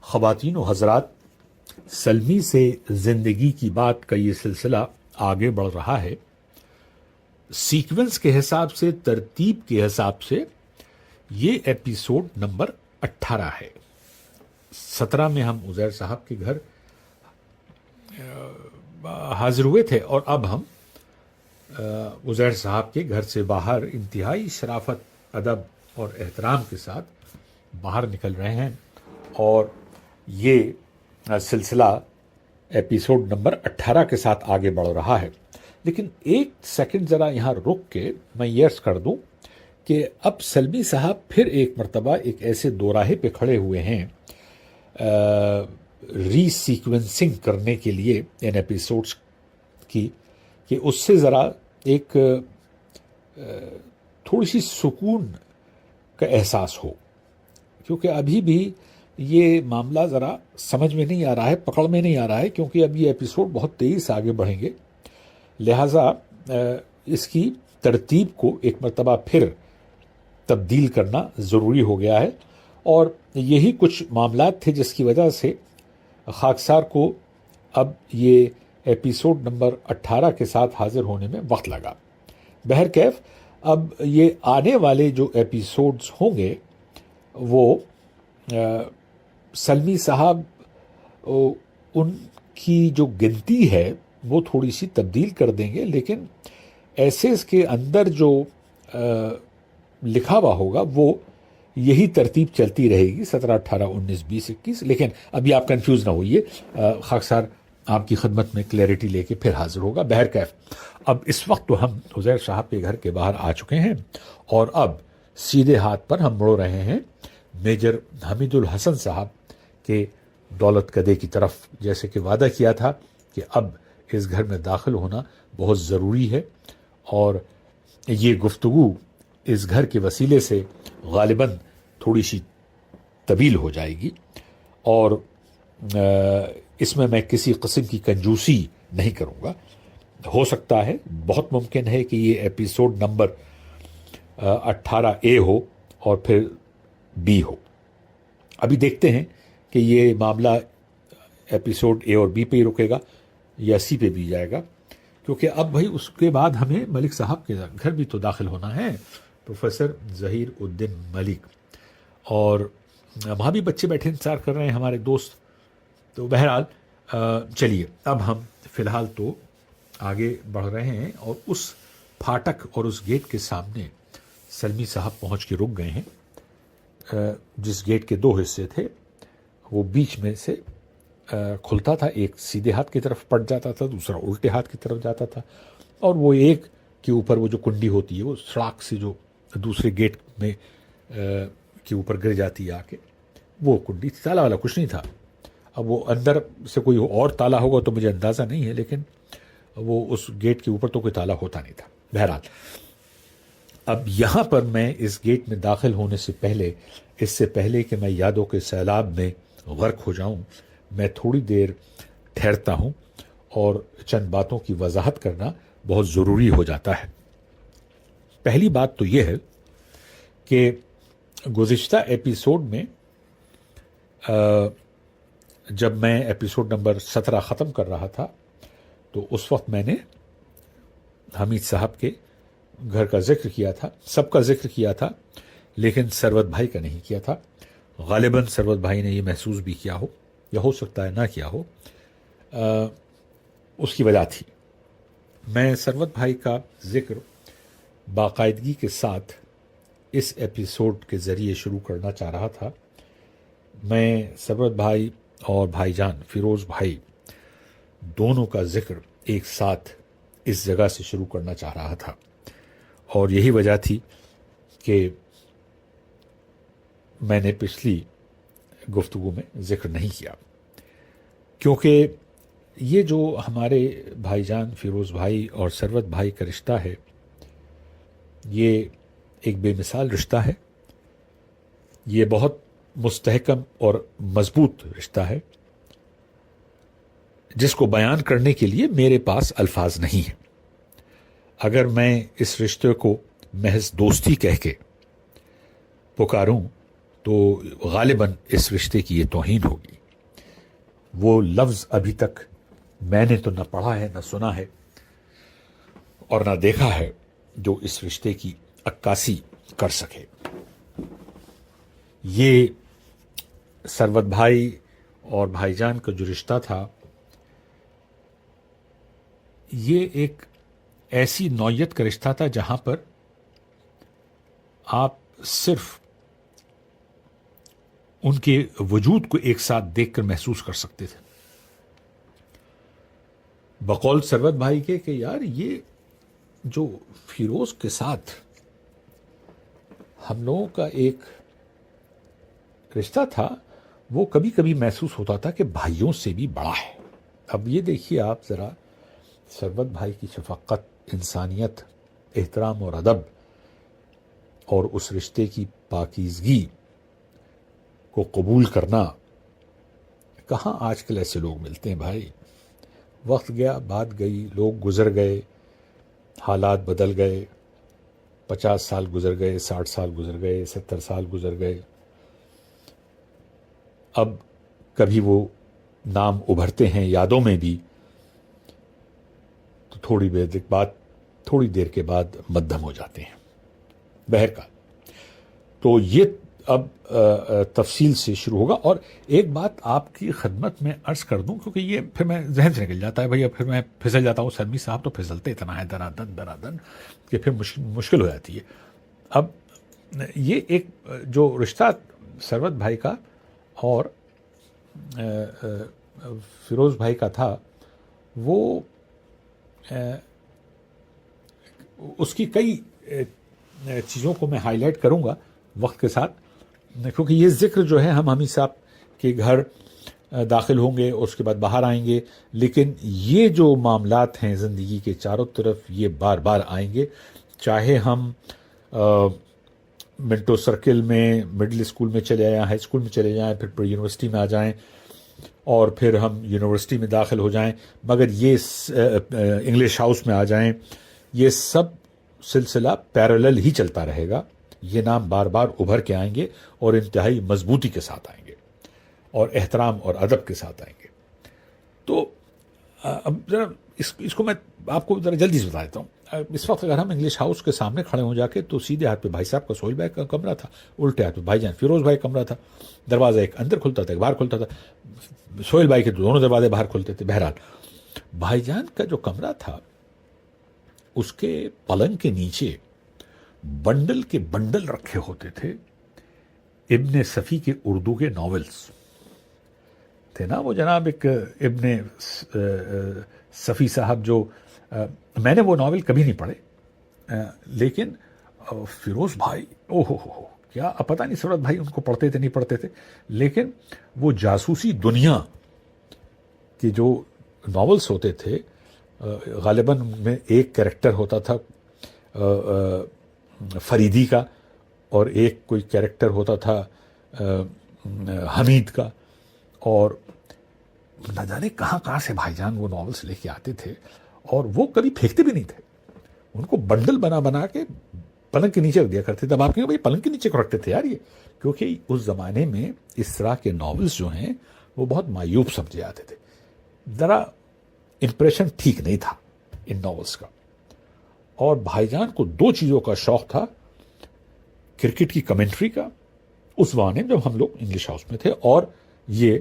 خواتین و حضرات، سلمی سے زندگی کی بات کا یہ سلسلہ آگے بڑھ رہا ہے۔ سیکوینس کے حساب سے، ترتیب کے حساب سے یہ ایپیسوڈ نمبر 18 ہے۔ 17 میں ہم عزیر صاحب کے گھر حاضر ہوئے تھے اور اب ہم عزیر صاحب کے گھر سے باہر انتہائی شرافت، ادب اور احترام کے ساتھ باہر نکل رہے ہیں، اور یہ سلسلہ ایپیسوڈ نمبر 18 کے ساتھ آگے بڑھ رہا ہے۔ لیکن ایک سیکنڈ ذرا یہاں رک کے میں یہ عرض کر دوں کہ اب سلمی صاحب پھر ایک مرتبہ ایک ایسے دوراہے پہ کھڑے ہوئے ہیں ری سیکوینسنگ کرنے کے لیے ان ایپیسوڈز کی، کہ اس سے ذرا ایک تھوڑی سی سکون کا احساس ہو، کیونکہ ابھی بھی یہ معاملہ ذرا سمجھ میں نہیں آ رہا ہے، پکڑ میں نہیں آ رہا ہے، کیونکہ اب یہ ایپیسوڈ بہت تیزی سے آگے بڑھیں گے، لہٰذا اس کی ترتیب کو ایک مرتبہ پھر تبدیل کرنا ضروری ہو گیا ہے، اور یہی کچھ معاملات تھے جس کی وجہ سے خاکسار کو اب یہ ایپیسوڈ نمبر 18 کے ساتھ حاضر ہونے میں وقت لگا۔ بہرکیف اب یہ آنے والے جو ایپیسوڈز ہوں گے وہ سلمی صاحب ان کی جو گنتی ہے وہ تھوڑی سی تبدیل کر دیں گے، لیکن ایسیز کے اندر جو لکھا ہوا ہوگا وہ یہی ترتیب چلتی رہے گی، 17، 18، 19، 20، 21۔ لیکن ابھی آپ کنفیوز نہ ہوئیے، خاکسار آپ کی خدمت میں کلیئرٹی لے کے پھر حاضر ہوگا۔ بہرکیف اب اس وقت تو ہم عزیر صاحب کے گھر کے باہر آ چکے ہیں، اور اب سیدھے ہاتھ پر ہم مڑ رہے ہیں میجر حمید الحسن صاحب کے دولت کدے کی طرف، جیسے کہ وعدہ کیا تھا کہ اب اس گھر میں داخل ہونا بہت ضروری ہے، اور یہ گفتگو اس گھر کے وسیلے سے غالباً تھوڑی سی طویل ہو جائے گی، اور اس میں کسی قسم کی کنجوسی نہیں کروں گا۔ ہو سکتا ہے، بہت ممکن ہے کہ یہ ایپیسوڈ نمبر 18A ہو اور پھر B ہو۔ ابھی دیکھتے ہیں کہ یہ معاملہ ایپیسوڈ A اور B پہ ہی رکے گا یا C پہ بھی جائے گا، کیونکہ اب بھائی اس کے بعد ہمیں ملک صاحب کے گھر بھی تو داخل ہونا ہے، پروفیسر ظہیر الدین ملک، اور وہاں بھی بچے بیٹھے انتظار کر رہے ہیں ہمارے دوست۔ تو بہرحال چلیے اب ہم فی الحال تو آگے بڑھ رہے ہیں، اور اس پھاٹک اور اس گیٹ کے سامنے سلمی صاحب پہنچ کے رک گئے ہیں، جس گیٹ کے 2 حصے تھے، وہ بیچ میں سے کھلتا تھا، ایک سیدھے ہاتھ کی طرف پڑ جاتا تھا، دوسرا الٹے ہاتھ کی طرف جاتا تھا، اور وہ ایک کے اوپر وہ جو کنڈی ہوتی ہے وہ سڑاک سے جو دوسرے گیٹ میں کے اوپر گر جاتی ہے آ کے، وہ کنڈی تالا والا کچھ نہیں تھا۔ اب وہ اندر سے کوئی اور تالا ہوگا تو مجھے اندازہ نہیں ہے، لیکن وہ اس گیٹ کے اوپر تو کوئی تالا ہوتا نہیں تھا۔ بہرحال اب یہاں پر میں اس گیٹ میں داخل ہونے سے پہلے، اس سے پہلے کہ میں یادوں کے سیلاب میں غرق ہو جاؤں، میں تھوڑی دیر ٹھہرتا ہوں، اور چند باتوں کی وضاحت کرنا بہت ضروری ہو جاتا ہے۔ پہلی بات تو یہ ہے کہ گزشتہ ایپیسوڈ میں جب میں ایپیسوڈ نمبر 17 ختم کر رہا تھا تو اس وقت میں نے حمید صاحب کے گھر کا ذکر کیا تھا، سب کا ذکر کیا تھا، لیکن سروت بھائی کا نہیں کیا تھا۔ غالباً سروت بھائی نے یہ محسوس بھی کیا ہو، یا ہو سکتا ہے نہ کیا ہو، اس کی وجہ تھی۔ میں سروت بھائی کا ذکر باقاعدگی کے ساتھ اس ایپیسوڈ کے ذریعے شروع کرنا چاہ رہا تھا۔ میں سروت بھائی اور بھائی جان فیروز بھائی دونوں کا ذکر ایک ساتھ اس جگہ سے شروع کرنا چاہ رہا تھا، اور یہی وجہ تھی کہ میں نے پچھلی گفتگو میں ذکر نہیں کیا، کیونکہ یہ جو ہمارے بھائی جان فیروز بھائی اور سروت بھائی کا رشتہ ہے، یہ ایک بے مثال رشتہ ہے، یہ بہت مستحکم اور مضبوط رشتہ ہے، جس کو بیان کرنے کے لیے میرے پاس الفاظ نہیں ہیں۔ اگر میں اس رشتے کو محض دوستی کہہ کے پکاروں تو غالباً اس رشتے کی یہ توہین ہوگی. وہ لفظ ابھی تک میں نے تو نہ پڑھا ہے، نہ سنا ہے اور نہ دیکھا ہے جو اس رشتے کی عکاسی کر سکے. یہ ثروت بھائی اور بھائی جان کا جو رشتہ تھا، یہ ایک ایسی نوعیت کا رشتہ تھا جہاں پر آپ صرف ان کے وجود کو ایک ساتھ دیکھ کر محسوس کر سکتے تھے. بقول ثروت بھائی کے کہ یار یہ جو فیروز کے ساتھ ہم لوگوں کا ایک رشتہ تھا، وہ کبھی کبھی محسوس ہوتا تھا کہ بھائیوں سے بھی بڑا ہے. اب یہ دیکھیے آپ ذرا ثروت بھائی کی شفقت، انسانیت، احترام اور ادب اور اس رشتے کی پاکیزگی کو قبول کرنا. کہاں آج کل ایسے لوگ ملتے ہیں بھائی؟ وقت گیا، بات گئی، لوگ گزر گئے، حالات بدل گئے، 50 سال گزر گئے، 60 سال گزر گئے، 70 سال گزر گئے. اب کبھی وہ نام ابھرتے ہیں یادوں میں بھی، تو تھوڑی دیر کے بعد مدھم ہو جاتے ہیں. بہرکال تو یہ اب تفصیل سے شروع ہوگا. اور ایک بات آپ کی خدمت میں عرض کر دوں، کیونکہ یہ پھر میں ذہن سے نکل جاتا ہے بھائی، پھر میں پھسل جاتا ہوں. سلمی صاحب تو پھسلتے اتنا ہے دنادن کہ پھر مشکل ہو جاتی ہے. اب یہ ایک جو رشتہ ثروت بھائی کا اور فیروز بھائی کا تھا، وہ اس کی کئی چیزوں کو میں ہائی لائٹ کروں گا وقت کے ساتھ، کیونکہ یہ ذکر جو ہے ہم حمید صاحب کے گھر داخل ہوں گے، اس کے بعد باہر آئیں گے، لیکن یہ جو معاملات ہیں زندگی کے چاروں طرف، یہ بار بار آئیں گے. چاہے ہم منٹو سرکل میں مڈل اسکول میں چلے جائیں، ہائی اسکول میں چلے جائیں، پھر یونیورسٹی میں آ جائیں اور پھر ہم یونیورسٹی میں داخل ہو جائیں، مگر یہ انگلش ہاؤس میں آ جائیں، یہ سب سلسلہ پیرالل ہی چلتا رہے گا. یہ نام بار بار ابھر کے آئیں گے اور انتہائی مضبوطی کے ساتھ آئیں گے اور احترام اور ادب کے ساتھ آئیں گے. تو اب ذرا اس کو میں آپ کو ذرا جلدی سے بتا دیتا ہوں. اس وقت اگر ہم انگلش ہاؤس کے سامنے کھڑے ہو جا کے، تو سیدھے ہاتھ پہ بھائی صاحب کا سہیل بھائی کا کمرہ تھا، الٹے ہاتھ پہ بھائی جان فیروز بھائی کا کمرہ تھا. دروازہ ایک اندر کھلتا تھا، ایک باہر کھلتا تھا. سہیل بھائی کے دونوں دروازے باہر کھلتے تھے. بہرحال بھائی جان کا جو کمرہ تھا، اس کے پلنگ کے نیچے بنڈل کے بنڈل رکھے ہوتے تھے. ابن صفی کے اردو کے ناولز تھے نا وہ جناب. ایک ابن صفی صاحب جو میں نے وہ ناول کبھی نہیں پڑھے، لیکن فیروز بھائی ہو کیا پتہ نہیں ثروت بھائی ان کو پڑھتے تھے نہیں پڑھتے تھے، لیکن وہ جاسوسی دنیا کے جو ناولز ہوتے تھے، غالباً میں ایک کریکٹر ہوتا تھا فریدی کا، اور ایک کوئی کریکٹر ہوتا تھا حمید کا، اور نہ جانے کہاں سے بھائی جان وہ ناولز لے کے آتے تھے، اور وہ کبھی پھینکتے بھی نہیں تھے. ان کو بنڈل بنا کے پلنگ کے نیچے رکھ دیا کرتے تھے. اب آپ کہیں بھائی پلنگ کے نیچے کو رکھتے تھے یار یہ، کیونکہ اس زمانے میں اس طرح کے ناولز جو ہیں وہ بہت معیوب سمجھے جاتے تھے. ذرا امپریشن ٹھیک نہیں تھا ان ناولز کا. اور بھائی جان کو 2 چیزوں کا شوق تھا: کرکٹ کی کمنٹری کا اس زمانے میں جب ہم لوگ انگلش ہاؤس میں تھے، اور یہ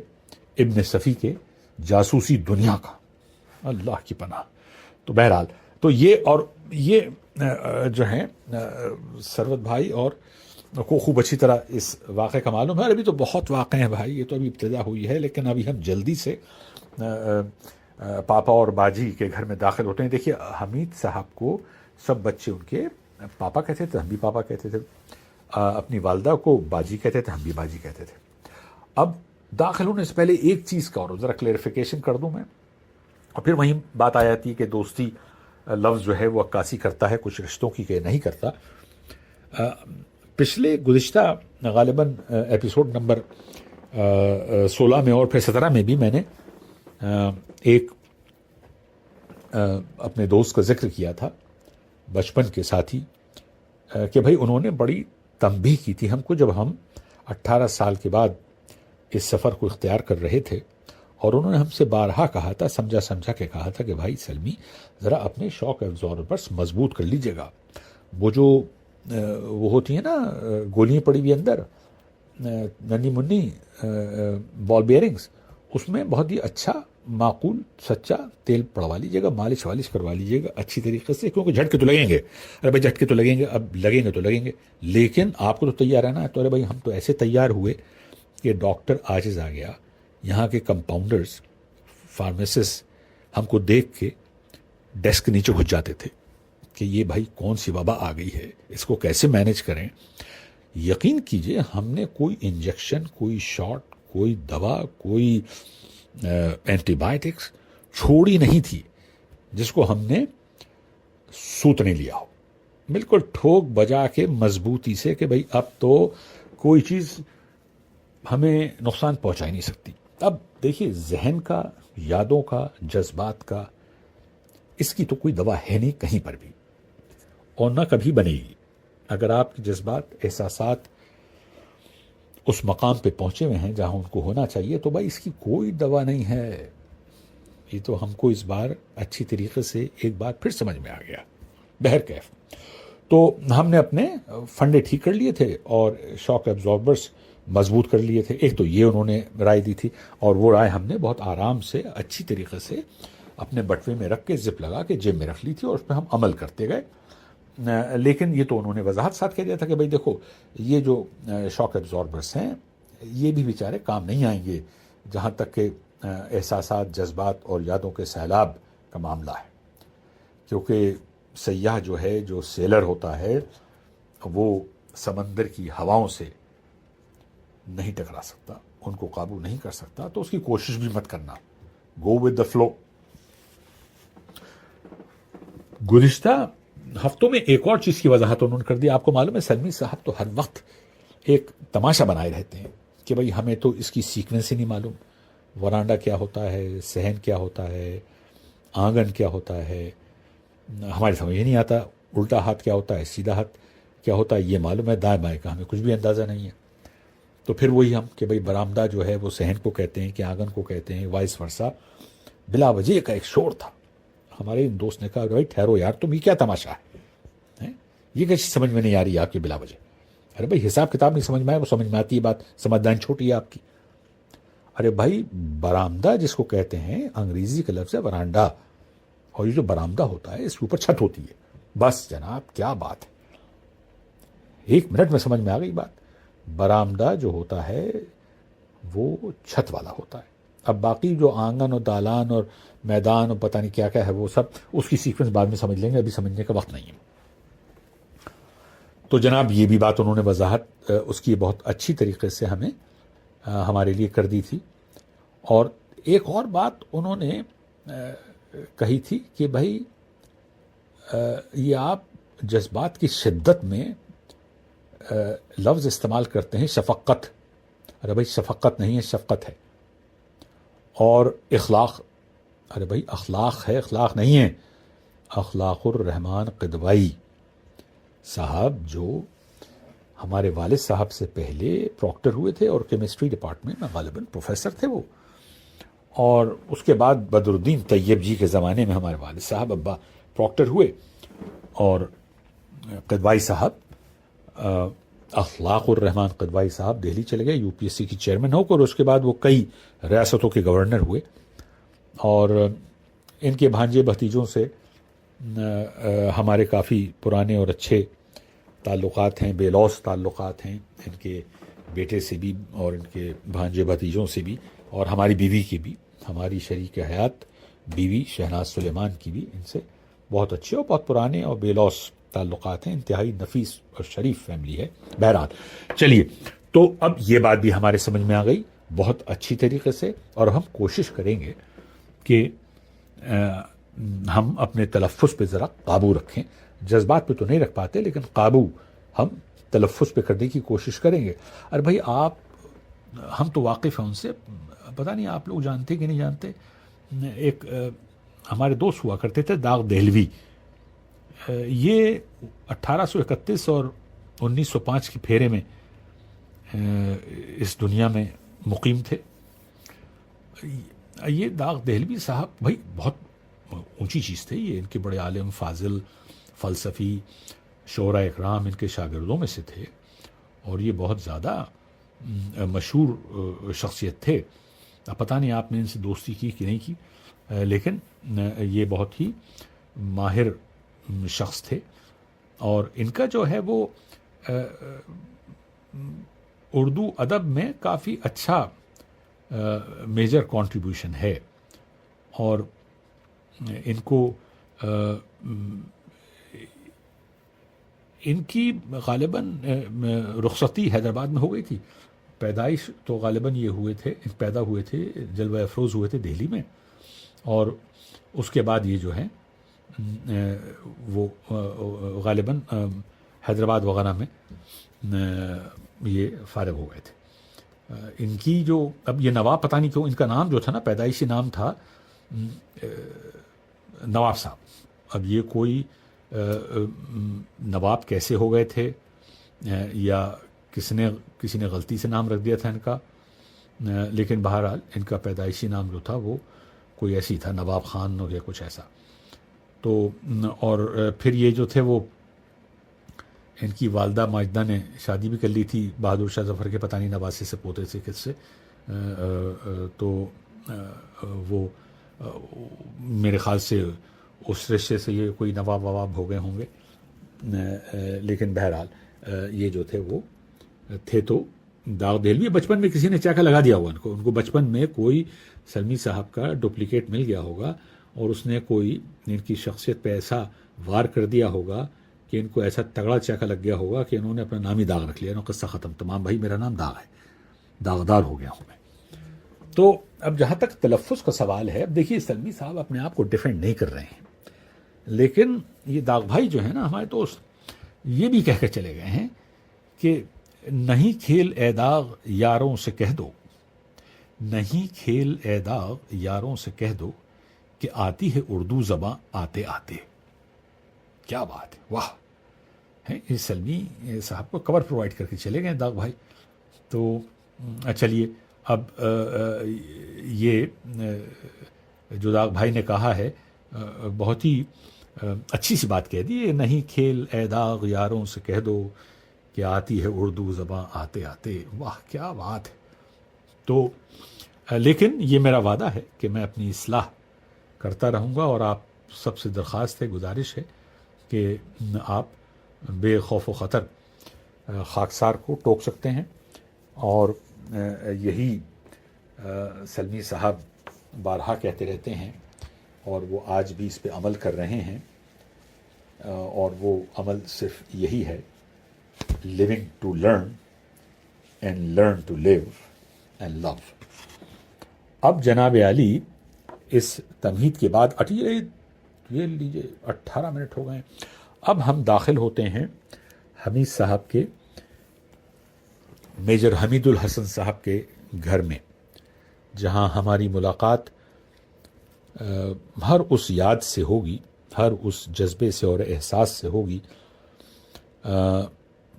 ابن صفی کے جاسوسی دنیا کا. اللہ کی پناہ. تو بہرحال تو یہ جو ہیں ثروت بھائی اور کو خوب اچھی طرح اس واقعے کا معلوم ہے. ابھی تو بہت واقعے ہیں بھائی، یہ تو ابھی ابتدا ہوئی ہے، لیکن ابھی ہم جلدی سے پاپا اور باجی کے گھر میں داخل ہوتے ہیں. دیکھیے حمید صاحب کو سب بچے ان کے پاپا کہتے تھے، ہم بھی پاپا کہتے تھے. اپنی والدہ کو باجی کہتے تھے، ہم بھی باجی کہتے تھے. اب داخل ہونے سے پہلے ایک چیز کا اور ذرا کلیریفیکیشن کر دوں میں، اور پھر وہیں بات آ جاتی ہے کہ دوستی لفظ جو ہے وہ عکاسی کرتا ہے کچھ رشتوں کی کہ نہیں کرتا. پچھلے گزشتہ غالباً ایپیسوڈ نمبر 16 میں اور پھر 17 میں بھی میں نے ایک اپنے دوست کا ذکر کیا تھا، بچپن کے ساتھی، کہ بھائی انہوں نے بڑی تنبیہ کی تھی ہم کو جب ہم 18 سال کے بعد اس سفر کو اختیار کر رہے تھے، اور انہوں نے ہم سے بارہا کہا تھا، سمجھا کے کہا تھا کہ بھائی سلمی ذرا اپنے شاک ایبزاربرس مضبوط کر لیجیے گا، وہ جو وہ ہوتی ہیں نا گولیاں پڑی ہوئی اندر ننی منی بال بیئرنگز، اس میں بہت ہی اچھا معقول سچا تیل پڑوا لیجیے گا، مالش والش کروا لیجیے گا اچھی طریقے سے، کیونکہ جھٹکے تو لگیں گے، ارے بھائی جھٹکے تو لگیں گے، اب لگیں گے تو لگیں گے، لیکن آپ کو تو تیار رہنا ہے۔ تو ارے بھائی ہم تو ایسے تیار ہوئے کہ ڈاکٹر عاجز آ گیا، یہاں کے کمپاؤنڈرز فارمیسسٹ ہم کو دیکھ کے ڈیسک نیچے گھس جاتے تھے کہ یہ بھائی کون سی وبا آ گئی ہے، اس کو کیسے مینج کریں۔ یقین کیجئے ہم نے کوئی انجیکشن، کوئی شاٹ، کوئی دوا، کوئی اینٹی بائیوٹکس چھوڑی نہیں تھی جس کو ہم نے سوت نہیں لیا ہو، بالکل ٹھوک بجا کے مضبوطی سے کہ بھئی اب تو کوئی چیز ہمیں نقصان پہنچا ہی نہیں سکتی۔ اب دیکھیے ذہن کا، یادوں کا، جذبات کا، اس کی تو کوئی دوا ہے نہیں کہیں پر بھی، اور نہ کبھی بنے گی۔ اگر آپ کے جذبات، احساسات اس مقام پہ پہنچے ہوئے ہیں جہاں ان کو ہونا چاہیے، تو بھائی اس کی کوئی دوا نہیں ہے۔ یہ تو ہم کو اس بار اچھی طریقے سے ایک بار پھر سمجھ میں آ گیا۔ بہرکیف تو ہم نے اپنے فنڈے ٹھیک کر لیے تھے اور شاک ایبزاربرس مضبوط کر لیے تھے۔ ایک تو یہ انہوں نے رائے دی تھی، اور وہ رائے ہم نے بہت آرام سے اچھی طریقے سے اپنے بٹوے میں رکھ کے زپ لگا کے جیب میں رکھ لی تھی، اور اس پہ ہم عمل کرتے گئے۔ لیکن یہ تو انہوں نے وضاحت ساتھ کہہ دیا تھا کہ بھئی دیکھو یہ جو شاک ایبزاربرس ہیں یہ بھی بیچارے کام نہیں آئیں گے جہاں تک کہ احساسات، جذبات اور یادوں کے سیلاب کا معاملہ ہے، کیونکہ سیاح جو ہے، جو سیلر ہوتا ہے، وہ سمندر کی ہواؤں سے نہیں ٹکرا سکتا، ان کو قابو نہیں کر سکتا، تو اس کی کوشش بھی مت کرنا، گو ود دا فلو۔ گزشتہ ہفتوں میں ایک اور چیز کی وضاحت انہوں نے کر دی۔ آپ کو معلوم ہے سلمی صاحب تو ہر وقت ایک تماشا بنائے رہتے ہیں کہ بھئی ہمیں تو اس کی سیکوینس ہی نہیں معلوم، ورانڈا کیا ہوتا ہے، صحن کیا ہوتا ہے، آنگن کیا ہوتا ہے، ہماری سمجھ ہی نہیں آتا، الٹا ہاتھ کیا ہوتا ہے، سیدھا ہاتھ کیا ہوتا ہے، یہ معلوم ہے، دائیں بائیں کا ہمیں کچھ بھی اندازہ نہیں ہے۔ تو پھر وہی ہم کہ بھئی برآمدہ جو ہے وہ صحن کو کہتے ہیں کہ آنگن کو کہتے ہیں، وائس ورثہ۔ بلا وجہ کا ایک شور تھا، ہمارے دوست نے کہا بھائی ٹھہرو یار، تم یہ کیا تماشا ہے، یہ کیسی سمجھ میں نہیں آ رہی ہے آپ کی بلا وجہ۔ ارے بھائی حساب کتاب نہیں سمجھ میں آئے، وہ سمجھ میں آتی ہے بات، سمجھدان چھوٹی ہے آپ کی۔ ارے بھائی برآمدہ جس کو کہتے ہیں، انگریزی کا لفظ ہے برانڈا، اور یہ جو برآمدہ ہوتا ہے اس کے اوپر چھت ہوتی ہے۔ بس جناب کیا بات ہے، 1 منٹ میں سمجھ میں آ گئی بات۔ برآمدہ جو ہوتا ہے وہ چھت والا ہوتا ہے، اب باقی جو آنگن اور دالان اور میدان اور پتہ نہیں کیا کیا ہے وہ سب اس کی سیکوینس بعد میں سمجھ لیں گے، ابھی سمجھنے کا وقت نہیں ہے۔ تو جناب یہ بھی بات انہوں نے وضاحت اس کی بہت اچھی طریقے سے ہمیں ہمارے لیے کر دی تھی۔ اور ایک اور بات انہوں نے کہی تھی کہ بھائی یہ آپ جذبات کی شدت میں لفظ استعمال کرتے ہیں شفقت، ارے بھائی شفقت نہیں ہے، شفقت ہے۔ اور اخلاق، ارے بھائی اخلاق ہے، اخلاق نہیں ہے، اخلاق الرحمان قدوائی صاحب جو ہمارے والد صاحب سے پہلے پروکٹر ہوئے تھے اور کیمسٹری ڈپارٹمنٹ میں غالباً پروفیسر تھے وہ، اور اس کے بعد بدر الدین طیب جی کے زمانے میں ہمارے والد صاحب ابا پروکٹر ہوئے، اور قدوائی صاحب اخلاق الرحمان قدوائی صاحب دہلی چلے گئے UPSC کی چیئرمین ہو کر، اس کے بعد وہ کئی ریاستوں کے گورنر ہوئے، اور ان کے بھانجے بھتیجوں سے ہمارے کافی پرانے اور اچھے تعلقات ہیں، بے لوث تعلقات ہیں، ان کے بیٹے سے بھی اور ان کے بھانجے بھتیجوں سے بھی، اور ہماری بیوی کی بھی، ہماری شریک حیات بیوی شہناز سلیمان کی بھی ان سے بہت اچھے اور بہت پرانے اور بے لوث تعلقات ہیں، انتہائی نفیس اور شریف فیملی ہے۔ بہرحال چلیے، تو اب یہ بات بھی ہمارے سمجھ میں آ گئی بہت اچھی طریقے سے، اور ہم کوشش کریں گے کہ ہم اپنے تلفظ پہ ذرا قابو رکھیں، جذبات پہ تو نہیں رکھ پاتے لیکن قابو ہم تلفظ پہ کرنے کی کوشش کریں گے۔ اور بھائی آپ، ہم تو واقف ہیں ان سے، پتہ نہیں آپ لوگ جانتے کہ نہیں جانتے، ایک ہمارے دوست ہوا کرتے تھے داغ دہلوی، یہ 1831 اور 1905 کے پھیرے میں اس دنیا میں مقیم تھے. یہ داغ دہلوی صاحب بھائی بہت اونچی چیز تھے. یہ ان کے بڑے عالم، فاضل، فلسفی، شعراء اکرام ان کے شاگردوں میں سے تھے، اور یہ بہت زیادہ مشہور شخصیت تھے. اب پتہ نہیں آپ نے ان سے دوستی کی کہ نہیں کی، لیکن یہ بہت ہی ماہر شخص تھے. اور ان کا جو ہے وہ اردو ادب میں کافی اچھا میجر کنٹریبیوشن ہے. اور ان کو ان کی غالباً رخصتی حیدرآباد میں ہو گئی تھی. پیدائش تو غالباً یہ ہوئے تھے، پیدا ہوئے تھے، جلوہ افروز ہوئے تھے دہلی میں، اور اس کے بعد یہ جو ہے وہ غالباً حیدرآباد وغیرہ میں یہ فارغ ہو گئے تھے. ان کی جو اب یہ نواب، پتہ نہیں کیوں ان کا نام جو تھا نا، پیدائشی نام تھا نواب صاحب. اب یہ کوئی نواب کیسے ہو گئے تھے، یا کسی نے غلطی سے نام رکھ دیا تھا ان کا، لیکن بہرحال ان کا پیدائشی نام جو تھا وہ کوئی ایسی تھا، نواب خان ہو یا کچھ ایسا. تو اور پھر یہ جو تھے وہ ان کی والدہ ماجدہ نے شادی بھی کر لی تھی بہادر شاہ ظفر کے، پتہ نہیں نواسے سے، پوتے سے، کس سے. تو وہ میرے خیال سے اس رشتے سے یہ کوئی نواب وواب ہو گئے ہوں گے. لیکن بہرحال یہ جو تھے وہ تھے تو داغ دہلوی. بچپن میں کسی نے چاکا لگا دیا ہوگا ان کو بچپن میں کوئی سلمی صاحب کا ڈپلیکیٹ مل گیا ہوگا، اور اس نے کوئی ان کی شخصیت پہ ایسا وار کر دیا ہوگا کہ ان کو ایسا تگڑا چاکا لگ گیا ہوگا کہ انہوں نے اپنا نام ہی داغ رکھ لیا. قصہ ختم، تمام بھائی میرا نام داغ ہے، داغدار ہو گیا ہوں میں. تو اب جہاں تک تلفظ کا سوال ہے، اب دیکھیے سلمی صاحب اپنے آپ کو ڈیفینڈ نہیں کر رہے ہیں، لیکن یہ داغ بھائی جو ہے نا ہمارے دوست، یہ بھی کہہ کے چلے گئے ہیں کہ نہیں کھیل اے داغ یاروں سے کہہ دو، نہیں کھیل اے داغ یاروں سے کہہ دو کہ آتی ہے اردو زباں آتے آتے. کیا بات ہے، واہ. یہ سلمی صاحب کو کور پرووائڈ کر کے چلے گئے داغ بھائی. تو چلیے اب یہ جو داغ بھائی نے کہا ہے بہت ہی اچھی سی بات کہہ دی. نہیں کھیل اے داغ یاروں سے کہہ دو کہ آتی ہے اردو زباں آتے آتے. واہ کیا بات ہے. تو لیکن یہ میرا وعدہ ہے کہ میں اپنی اصلاح کرتا رہوں گا، اور آپ سب سے درخواست ہے، گزارش ہے کہ آپ بے خوف و خطر خاکسار کو ٹوک سکتے ہیں. اور یہی سلمی صاحب بارہا کہتے رہتے ہیں، اور وہ آج بھی اس پہ عمل کر رہے ہیں. اور وہ عمل صرف یہی ہے، living to learn and learn to live and love. اب جناب علی اس تمہید کے بعد یہ لیجیے 18 منٹ ہو گئے. اب ہم داخل ہوتے ہیں حمید صاحب کے، میجر حمید الحسن صاحب کے گھر میں، جہاں ہماری ملاقات ہر اس یاد سے ہوگی، ہر اس جذبے سے اور احساس سے ہوگی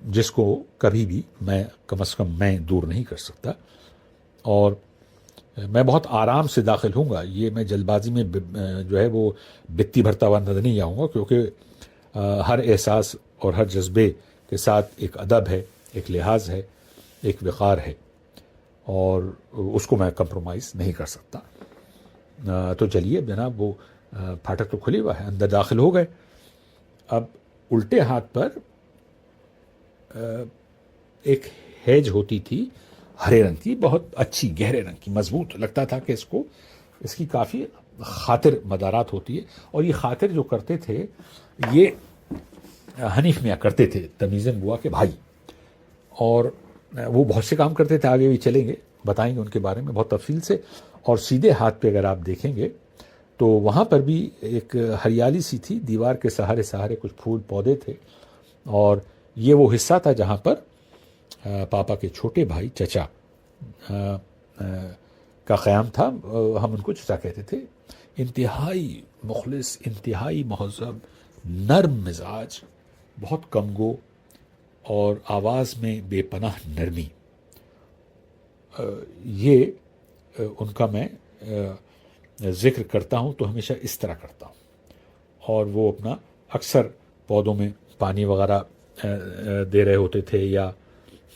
جس کو کبھی بھی میں، کم از کم میں دور نہیں کر سکتا. اور میں بہت آرام سے داخل ہوں گا. یہ میں جلد بازی میں جو ہے وہ بتی بھرتا ہوا نظر نہیں آؤں گا، کیونکہ ہر احساس اور ہر جذبے کے ساتھ ایک ادب ہے، ایک لحاظ ہے، ایک وقار ہے، اور اس کو میں کمپرومائز نہیں کر سکتا. تو چلیے جناب، وہ پھاٹک تو کھلے ہوا ہے، اندر داخل ہو گئے. اب الٹے ہاتھ پر ایک ہیج ہوتی تھی ہرے رنگ کی، بہت اچھی گہرے رنگ کی، مضبوط. لگتا تھا کہ اس کی کافی خاطر مدارات ہوتی ہے. اور یہ خاطر جو کرتے تھے یہ حنیف میاں کرتے تھے، تمیزن بوا کے بھائی. اور وہ بہت سے کام کرتے تھے، آگے بھی چلیں گے، بتائیں گے ان کے بارے میں بہت تفصیل سے. اور سیدھے ہاتھ پہ اگر آپ دیکھیں گے تو وہاں پر بھی ایک ہریالی سی تھی، دیوار کے سہارے سہارے کچھ پھول پودے تھے. اور یہ وہ حصہ تھا جہاں پر پاپا کے چھوٹے بھائی چچا کا قیام تھا. ہم ان کو چچا کہتے تھے. انتہائی مخلص، انتہائی مہذب، نرم مزاج، بہت کم گو، اور آواز میں بے پناہ نرمی. یہ ان کا میں ذکر کرتا ہوں تو ہمیشہ اس طرح کرتا ہوں، اور وہ اپنا اکثر پودوں میں پانی وغیرہ دے رہے ہوتے تھے یا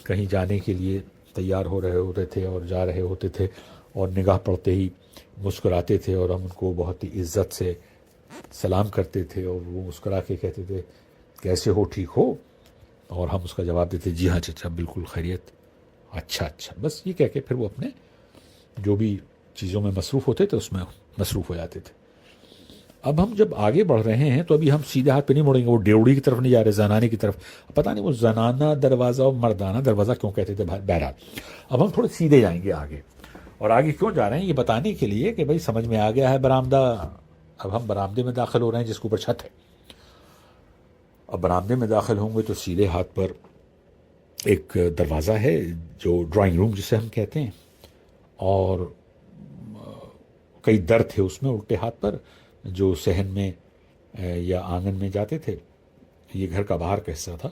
کہیں جانے کے لیے تیار ہو رہے ہوتے تھے اور جا رہے ہوتے تھے، اور نگاہ پڑتے ہی مسکراتے تھے اور ہم ان کو بہت ہی عزت سے سلام کرتے تھے، اور وہ مسکرا کے کہتے تھے کیسے ہو، ٹھیک ہو؟ اور ہم اس کا جواب دیتے جی ہاں چچا بالکل خیریت، اچھا، بس یہ کہہ کے پھر وہ اپنے جو بھی چیزوں میں مصروف ہوتے تھے اس میں مصروف ہو جاتے تھے۔ اب ہم جب آگے بڑھ رہے ہیں تو ابھی ہم سیدھے ہاتھ پہ نہیں مڑیں گے، وہ ڈیوڑی کی طرف نہیں جا رہے، زنانے کی طرف، پتہ نہیں وہ زنانہ دروازہ اور مردانہ دروازہ کیوں کہتے تھے، بہرحال اب ہم تھوڑے سیدھے جائیں گے آگے، اور آگے کیوں جا رہے ہیں یہ بتانے کے لیے کہ بھائی سمجھ میں آ گیا ہے برآمدہ، اب ہم برآمدے میں داخل ہو رہے ہیں جس کے اوپر چھت ہے۔ اب برآمدے میں داخل ہوں گے تو سیدھے ہاتھ پر ایک دروازہ ہے جو ڈرائنگ روم جسے ہم کہتے ہیں، اور کئی در تھے اس میں الٹے ہاتھ پر جو صحن میں یا آنگن میں جاتے تھے، یہ گھر کا باہر کا حصہ تھا۔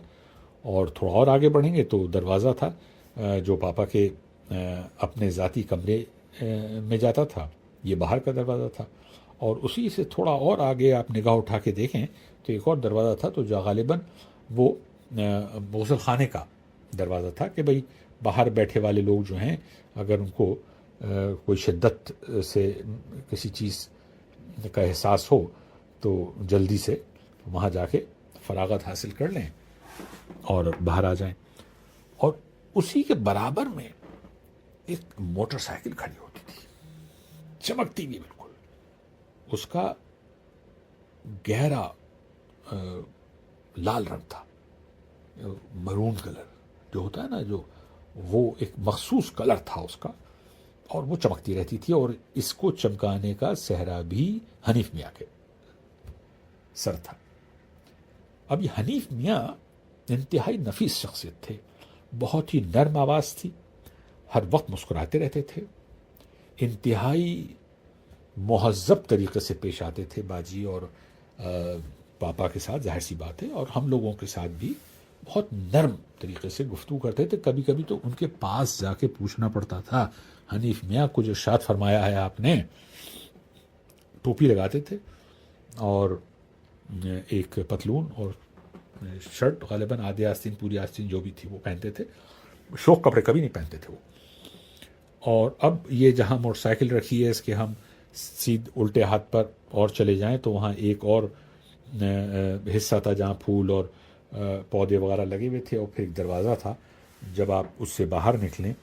اور تھوڑا اور آگے بڑھیں گے تو دروازہ تھا جو پاپا کے اپنے ذاتی کمرے میں جاتا تھا، یہ باہر کا دروازہ تھا۔ اور اسی سے تھوڑا اور آگے آپ نگاہ اٹھا کے دیکھیں تو ایک اور دروازہ تھا، تو جو غالباً وہ غسل خانے کا دروازہ تھا کہ بھئی باہر بیٹھے والے لوگ جو ہیں اگر ان کو کوئی شدت سے کسی چیز کا احساس ہو تو جلدی سے وہاں جا کے فراغت حاصل کر لیں اور باہر آ جائیں۔ اور اسی کے برابر میں ایک موٹر سائیکل کھڑی ہوتی تھی، چمکتی بھی بالکل، اس کا گہرا لال رنگ تھا، مرون کلر جو ہوتا ہے نا، جو وہ ایک مخصوص کلر تھا اس کا، اور وہ چمکتی رہتی تھی، اور اس کو چمکانے کا صحرا بھی حنیف میاں کے سر تھا۔ اب یہ حنیف میاں انتہائی نفیس شخصیت تھے، بہت ہی نرم آواز تھی، ہر وقت مسکراتے رہتے تھے، انتہائی مہذب طریقے سے پیش آتے تھے باجی اور پاپا کے ساتھ، ظاہر سی بات ہے، اور ہم لوگوں کے ساتھ بھی بہت نرم طریقے سے گفتگو کرتے تھے۔ کبھی کبھی تو ان کے پاس جا کے پوچھنا پڑتا تھا حنیف میاں کچھ ارشاد فرمایا ہے آپ نے؟ ٹوپی لگاتے تھے اور ایک پتلون اور شرٹ، غالباً آدھے آستین پوری آستین جو بھی تھی وہ پہنتے تھے، شوق کپڑے کبھی نہیں پہنتے تھے وہ۔ اور اب یہ جہاں موٹر سائیکل رکھی ہے اس کے ہم سیدھ الٹے ہاتھ پر اور چلے جائیں تو وہاں ایک اور حصہ تھا جہاں پھول اور پودے وغیرہ لگے ہوئے تھے، اور پھر ایک دروازہ تھا۔ جب آپ اس سے باہر نکلیں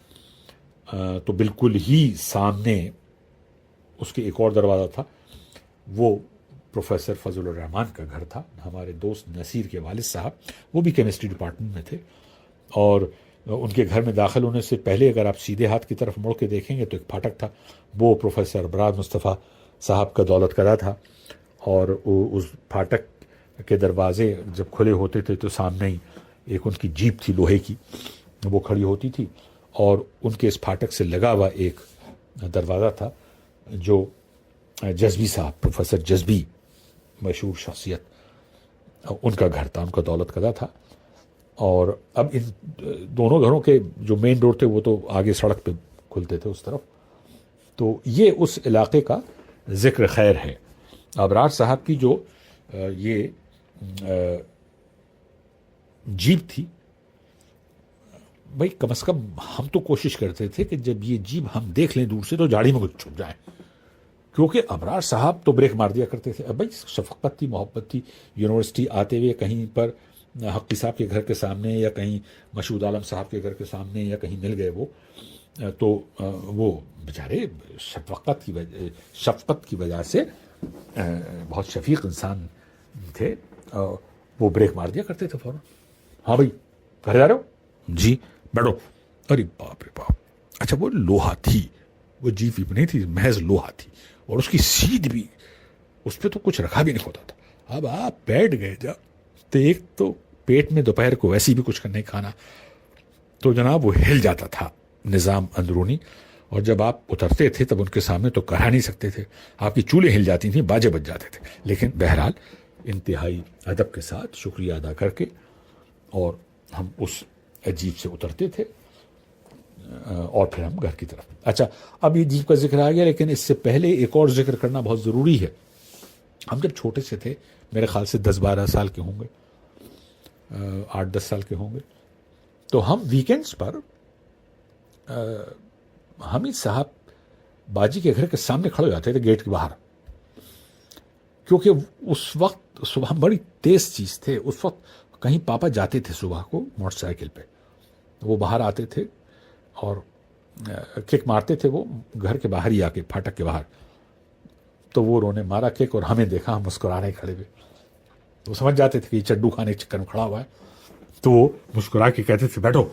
تو بالکل ہی سامنے اس کے ایک اور دروازہ تھا، وہ پروفیسر فضل الرحمان کا گھر تھا، ہمارے دوست نصیر کے والد صاحب، وہ بھی کیمسٹری ڈپارٹمنٹ میں تھے۔ اور ان کے گھر میں داخل ہونے سے پہلے اگر آپ سیدھے ہاتھ کی طرف مڑ کے دیکھیں گے تو ایک پھاٹک تھا، وہ پروفیسر براد مصطفیٰ صاحب کا دولت قدہ تھا، اور اس پھاٹک کے دروازے جب کھلے ہوتے تھے تو سامنے ہی ایک ان کی جیپ تھی لوہے کی، وہ کھڑی ہوتی تھی، اور ان کے اس پھاٹک سے لگا ہوا ایک دروازہ تھا جو جذبی صاحب، پروفیسر جذبی، مشہور شخصیت، ان کا گھر تھا، ان کا دولت قدہ تھا۔ اور اب ان دونوں گھروں کے جو مین ڈور تھے وہ تو آگے سڑک پہ کھلتے تھے اس طرف، تو یہ اس علاقے کا ذکر خیر ہے۔ ابرار صاحب کی جو یہ جیپ تھی، بھائی کم از کم ہم تو کوشش کرتے تھے کہ جب یہ جیپ ہم دیکھ لیں دور سے تو جاڑی میں کچھ چھپ جائیں، کیونکہ ابرار صاحب تو بریک مار دیا کرتے تھے۔ اب بھائی شفقت تھی، محبت تھی، یونیورسٹی آتے ہوئے کہیں پر حقی صاحب کے گھر کے سامنے یا کہیں مشہود عالم صاحب کے گھر کے سامنے یا کہیں مل گئے وہ، تو وہ بیچارے شفقت کی وجہ سے بہت شفیق انسان تھے، وہ بریک مار دیا کرتے تھے فوراً۔ ہاں بھائی گھر جا رہے ہو؟ جی بیٹھو۔ ارے باپ رے باپ، اچھا وہ لوہا تھی، وہ جیپ ویپ نہیں تھی، محض لوہا تھی، اور اس کی سیٹ بھی، اس پہ تو کچھ رکھا بھی نہیں ہوتا تھا۔ اب آپ بیٹھ گئے جب تو ایک تو پیٹ میں دوپہر کو ویسے بھی کچھ نہیں کھانا، تو جناب وہ ہل جاتا تھا نظام اندرونی، اور جب آپ اترتے تھے تب ان کے سامنے تو کہا نہیں سکتے تھے، آپ کی چولیں ہل جاتی تھیں، باجے بج جاتے تھے، لیکن بہرحال انتہائی ادب کے ساتھ شکریہ ادا کر کے اور ہم اس عجیب سے اترتے تھے۔ اور پھر ہم گھر کی طرف. اچھا اب یہ جیپ کا ذکر آ گیا، لیکن اس سے پہلے ایک اور ذکر کرنا بہت ضروری ہے. ہم جب چھوٹے سے تھے، میرے خیال سے 10-12 سال کے ہوں گے، 8-10 سال کے ہوں گے، تو ہم ویکینڈز پر حمید صاحب باجی کے گھر کے سامنے کھڑے ہو جاتے تھے گیٹ کے باہر، کیونکہ اس وقت صبح بڑی تیز چیز تھے. اس وقت کہیں پاپا جاتے تھے صبح کو موٹر سائیکل پہ، وہ باہر آتے تھے اور کک مارتے تھے، وہ گھر کے باہر ہی آ کے، پھاٹک کے باہر. تو وہ انہوں نے مارا کک اور ہمیں دیکھا، ہم مسکرانے کھڑے ہوئے. وہ سمجھ جاتے تھے کہ یہ چڈو کھانے کے چکر میں کھڑا ہوا ہے، تو وہ مسکرا کے کہتے تھے بیٹھو،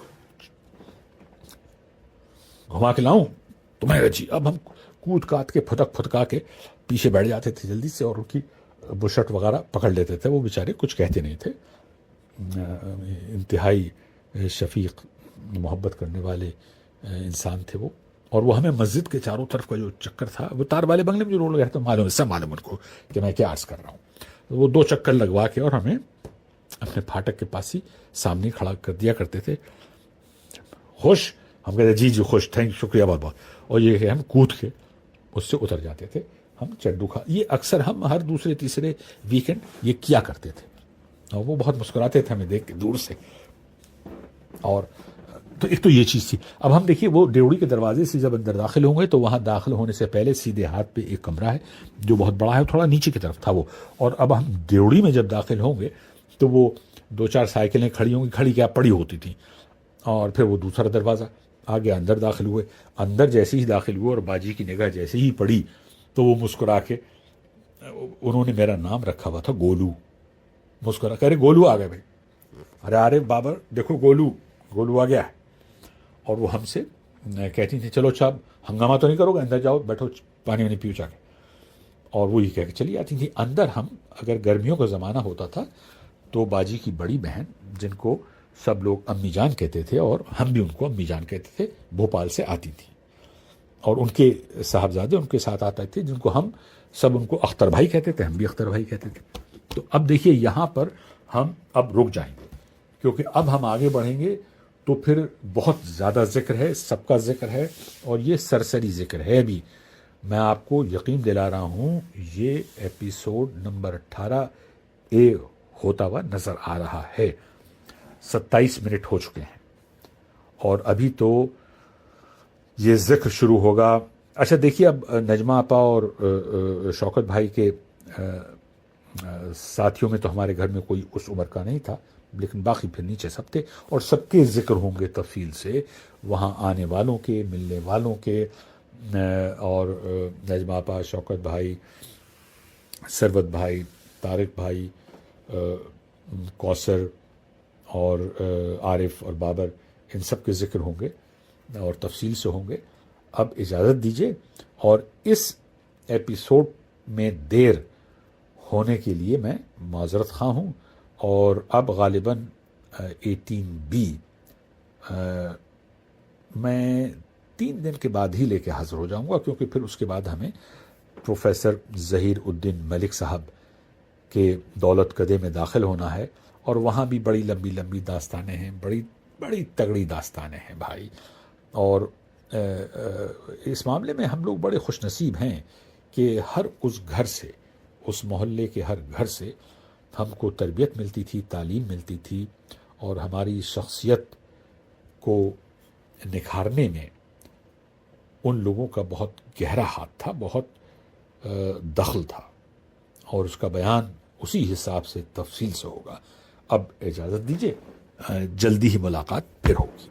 گھما کے لاؤں تمہیں. جی. اب ہم کود کات کے پھتکا کے پیچھے بیٹھ جاتے تھے جلدی سے، اور ان کی بشرٹ وغیرہ پکڑ لیتے تھے. وہ بیچارے کچھ کہتے نہیں تھے، انتہائی شفیق، محبت کرنے والے انسان تھے وہ. اور وہ ہمیں مسجد کے چاروں طرف کا جو چکر تھا، وہ تار والے بنگلے میں جو روڈ گیا تھا، معلوم ہے، سب معلوم ان کو کہ میں کیا عرض کر رہا ہوں. وہ 2 چکر لگوا کے اور ہمیں اپنے پھاٹک کے پاس ہی سامنے کھڑا کر دیا کرتے تھے. خوش؟ ہم کہتے جی جی خوش، تھینک، شکریہ بہت بہت. اور یہ کہ ہم کود کے اس سے اتر جاتے تھے. ہم چڈو کھا، یہ اکثر ہم ہر دوسرے تیسرے ویکینڈ یہ کیا کرتے تھے، اور وہ بہت مسکراتے تھے ہمیں دیکھ کے دور سے. اور تو ایک تو یہ چیز تھی. اب ہم دیکھیے، وہ ڈیوڑی کے دروازے سے جب اندر داخل ہوں گے تو وہاں داخل ہونے سے پہلے سیدھے ہاتھ پہ ایک کمرہ ہے جو بہت بڑا ہے، تھوڑا نیچے کی طرف تھا وہ. اور اب ہم ڈیوڑی میں جب داخل ہوں گے تو وہ 2-4 سائیکلیں کھڑی ہوں گی، کھڑی کیا پڑی ہوتی تھیں. اور پھر وہ دوسرا دروازہ آگے اندر داخل ہوئے. اندر جیسے ہی داخل ہوئے اور باجی کی نگاہ جیسے ہی پڑی تو وہ مسکرا کے، انہوں نے میرا نام رکھا ہوا تھا گولو، مسکرا کہہ رہے گولو آ گئے بھائی. ارے بابر دیکھو گولو آ گیا ہے. اور وہ ہم سے کہتی تھی چلو اچھا ہنگامہ تو نہیں کرو گے، اندر جاؤ بیٹھو، پانی وانی پیو جا کے. اور وہ یہ کہہ کے چلی آتی تھی. اندر ہم اگر گرمیوں کا زمانہ ہوتا تھا تو باجی کی بڑی بہن، جن کو سب لوگ امی جان کہتے تھے اور ہم بھی ان کو امی جان کہتے تھے، بھوپال سے آتی تھی. اور ان کے صاحبزادے ان کے ساتھ آتے تھے، جن کو ہم سب ان کو اختر بھائی کہتے تھے، ہم بھی اختر بھائی کہتے تھے. تو اب دیکھیے یہاں پر ہم اب رک جائیں گے، کیونکہ اب ہم آگے بڑھیں گے تو پھر بہت زیادہ ذکر ہے، سب کا ذکر ہے، اور یہ سرسری ذکر ہے بھی. میں آپ کو یقین دلا رہا ہوں یہ ایپیسوڈ نمبر 18A ہوتا ہوا نظر آ رہا ہے. 27 منٹ ہو چکے ہیں اور ابھی تو یہ ذکر شروع ہوگا. اچھا دیکھیے، اب نجمہ آپا اور شوکت بھائی کے ساتھیوں میں تو ہمارے گھر میں کوئی اس عمر کا نہیں تھا، لیکن باقی پھر نیچے سب تھے، اور سب کے ذکر ہوں گے تفصیل سے، وہاں آنے والوں کے، ملنے والوں کے. اور نجمہ آپا، شوکت بھائی، ثروت بھائی، طارق بھائی، کوثر اور عارف اور بابر، ان سب کے ذکر ہوں گے اور تفصیل سے ہوں گے. اب اجازت دیجیے، اور اس ایپیسوڈ میں دیر ہونے کے لیے میں معذرت خواہ ہوں. اور اب غالباً 18B میں 3 دن کے بعد ہی لے کے حاضر ہو جاؤں گا، کیونکہ پھر اس کے بعد ہمیں پروفیسر ظہیر الدین ملک صاحب کے دولت کدے میں داخل ہونا ہے. اور وہاں بھی بڑی لمبی لمبی داستانیں ہیں، بڑی بڑی تگڑی داستانیں ہیں بھائی. اور اس معاملے میں ہم لوگ بڑے خوش نصیب ہیں کہ ہر اس گھر سے، اس محلے کے ہر گھر سے ہم کو تربیت ملتی تھی، تعلیم ملتی تھی، اور ہماری شخصیت کو نکھارنے میں ان لوگوں کا بہت گہرا ہاتھ تھا، بہت دخل تھا. اور اس کا بیان اسی حساب سے تفصیل سے ہوگا. اب اجازت دیجیے، جلدی ہی ملاقات پھر ہوگی.